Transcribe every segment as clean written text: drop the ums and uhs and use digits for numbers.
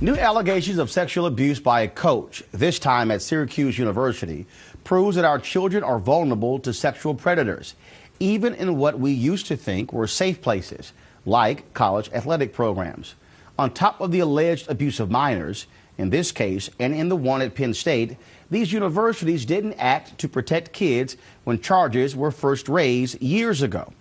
New allegations of sexual abuse by a coach, this time at Syracuse University, proves that our children are vulnerable to sexual predators, even in what we used to think were safe places, like college athletic programs. On top of the alleged abuse of minors, in this case and in the one at Penn State, these universities didn't act to protect kids when charges were first raised years ago.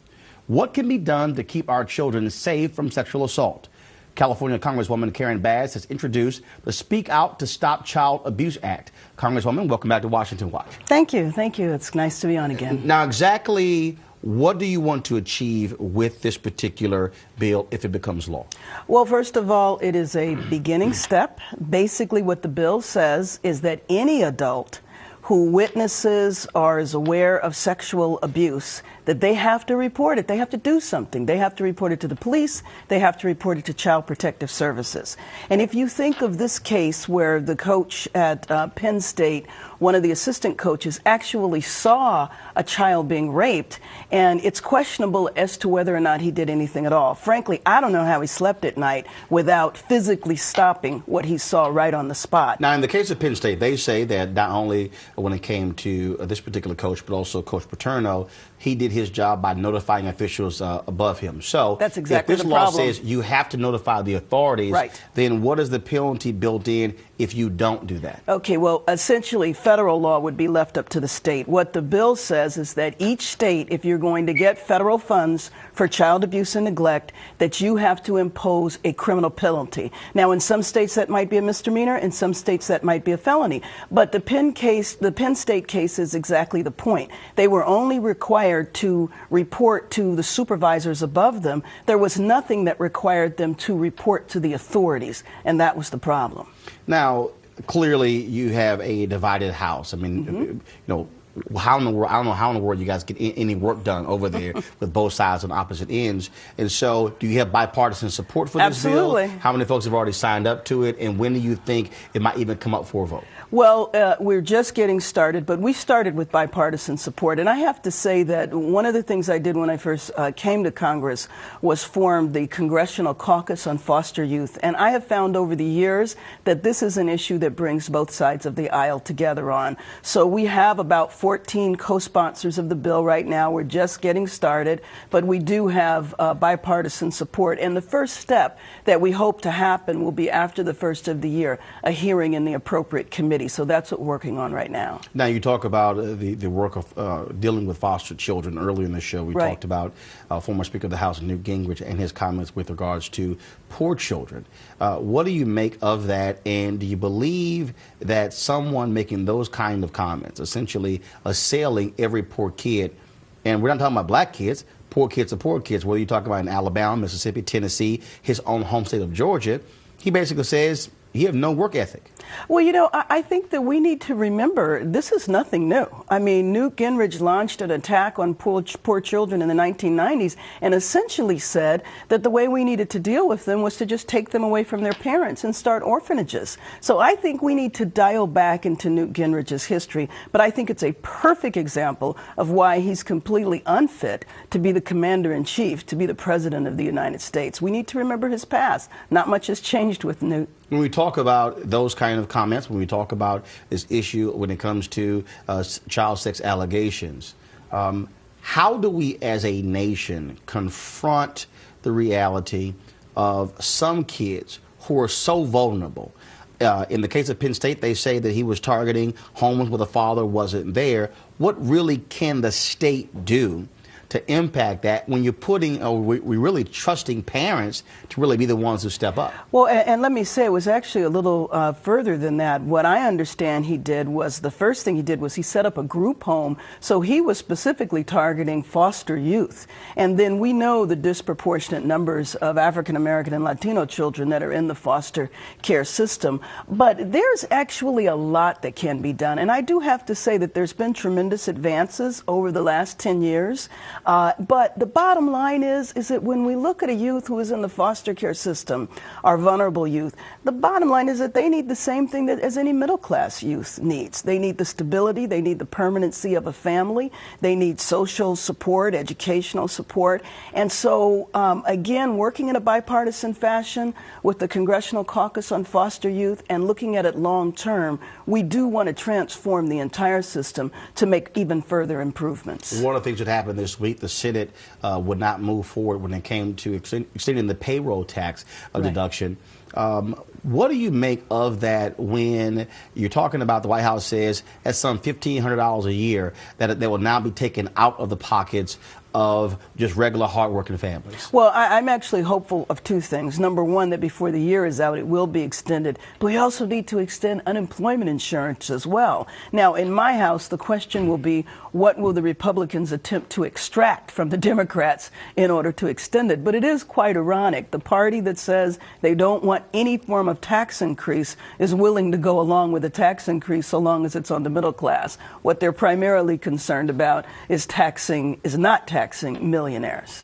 What can be done to keep our children safe from sexual assault? California Congresswoman Karen Bass has introduced the Speak Out to Stop Child Abuse Act. Congresswoman, welcome back to Washington Watch. Thank you. Thank you. It's nice to be on again. Now, exactly what do you want to achieve with this particular bill if it becomes law? Well, first of all, it is a beginning step. Basically, what the bill says is that any adult who witnesses or is aware of sexual abuse, that they have to report it. They have to do something. They have to report it to the police. They have to report it to Child Protective Services. And if you think of this case where the coach at Penn State, one of the assistant coaches, actually saw a child being raped, and it's questionable as to whether or not he did anything at all. Frankly, I don't know how he slept at night without physically stopping what he saw right on the spot. Now, in the case of Penn State, they say that not only when it came to this particular coach, but also Coach Paterno, he did his job by notifying officials above him. So that's exactly if this the law problem. says you have to notify the authorities, right, then what is the penalty built in if you don't do that? Okay, well, essentially, federal law would be left up to the state. What the bill says is that each state, if you're going to get federal funds for child abuse and neglect, that you have to impose a criminal penalty. Now, in some states that might be a misdemeanor, in some states that might be a felony. But the Penn State case is exactly the point. They were only required to report to the supervisors above them. There was nothing that required them to report to the authorities, and that was the problem. Now, clearly, you have a divided house. I mean, you know, how in the world, I don't know how in the world you guys get any work done over there with both sides on opposite ends. And so, do you have bipartisan support for this Absolutely. bill? How many folks have already signed up to it? And when do you think it might even come up for a vote? Well, we're just getting started, but we started with bipartisan support. And I have to say that one of the things I did when I first came to Congress was form the Congressional Caucus on Foster Youth. And I have found over the years that this is an issue that brings both sides of the aisle together on. So we have about 14 co-sponsors of the bill right now. We're just getting started, but we do have bipartisan support. And the first step that we hope to happen will be after the first of the year, a hearing in the appropriate committee. So that's what we're working on right now. Now, you talk about the work of dealing with foster children. Earlier in the show, we talked about former Speaker of the House, Newt Gingrich, and his comments with regards to poor children. What do you make of that? And do you believe that someone making those kind of comments, essentially assailing every poor kid, and we're not talking about black kids, poor kids are poor kids, whether you talk about in Alabama, Mississippi, Tennessee, his own home state of Georgia, he basically says you have no work ethic. Well, you know, I think that we need to remember this is nothing new. I mean, Newt Gingrich launched an attack on poor children in the 1990s and essentially said that the way we needed to deal with them was to just take them away from their parents and start orphanages. So I think we need to dial back into Newt Gingrich's history, but I think it's a perfect example of why he's completely unfit to be the commander-in-chief, to be the president of the United States. We need to remember his past. Not much has changed with Newt. When we talk about those kind of comments, when we talk about this issue when it comes to child sex allegations, how do we as a nation confront the reality of some kids who are so vulnerable? In the case of Penn State, they say that he was targeting homes where the father wasn't there. What really can the state do to impact that when you're putting, we're really trusting parents to really be the ones who step up? Well, and let me say, it was actually a little further than that. What I understand he did was, the first thing he did was he set up a group home. So he was specifically targeting foster youth. And then we know the disproportionate numbers of African American and Latino children that are in the foster care system. But there's actually a lot that can be done. And I do have to say that there's been tremendous advances over the last 10 years. But the bottom line is that when we look at a youth who is in the foster care system, our vulnerable youth, the bottom line is that they need the same thing that as any middle class youth needs. They need the stability, they need the permanency of a family, they need social support, educational support. And so, again, working in a bipartisan fashion with the Congressional Caucus on Foster Youth and looking at it long term, we do want to transform the entire system to make even further improvements. One of the things that happened this week, the Senate would not move forward when it came to extending the payroll tax deduction. What do you make of that when you're talking about the White House says that's some $1,500 a year that will now be taken out of the pockets of just regular hardworking families? Well, I'm actually hopeful of two things. Number one, that before the year is out, it will be extended. But we also need to extend unemployment insurance as well. Now, in my house, the question will be, what will the Republicans attempt to extract from the Democrats in order to extend it? But it is quite ironic. The party that says they don't want any form of tax increase is willing to go along with a tax increase so long as it's on the middle class. What they're primarily concerned about is not taxing millionaires.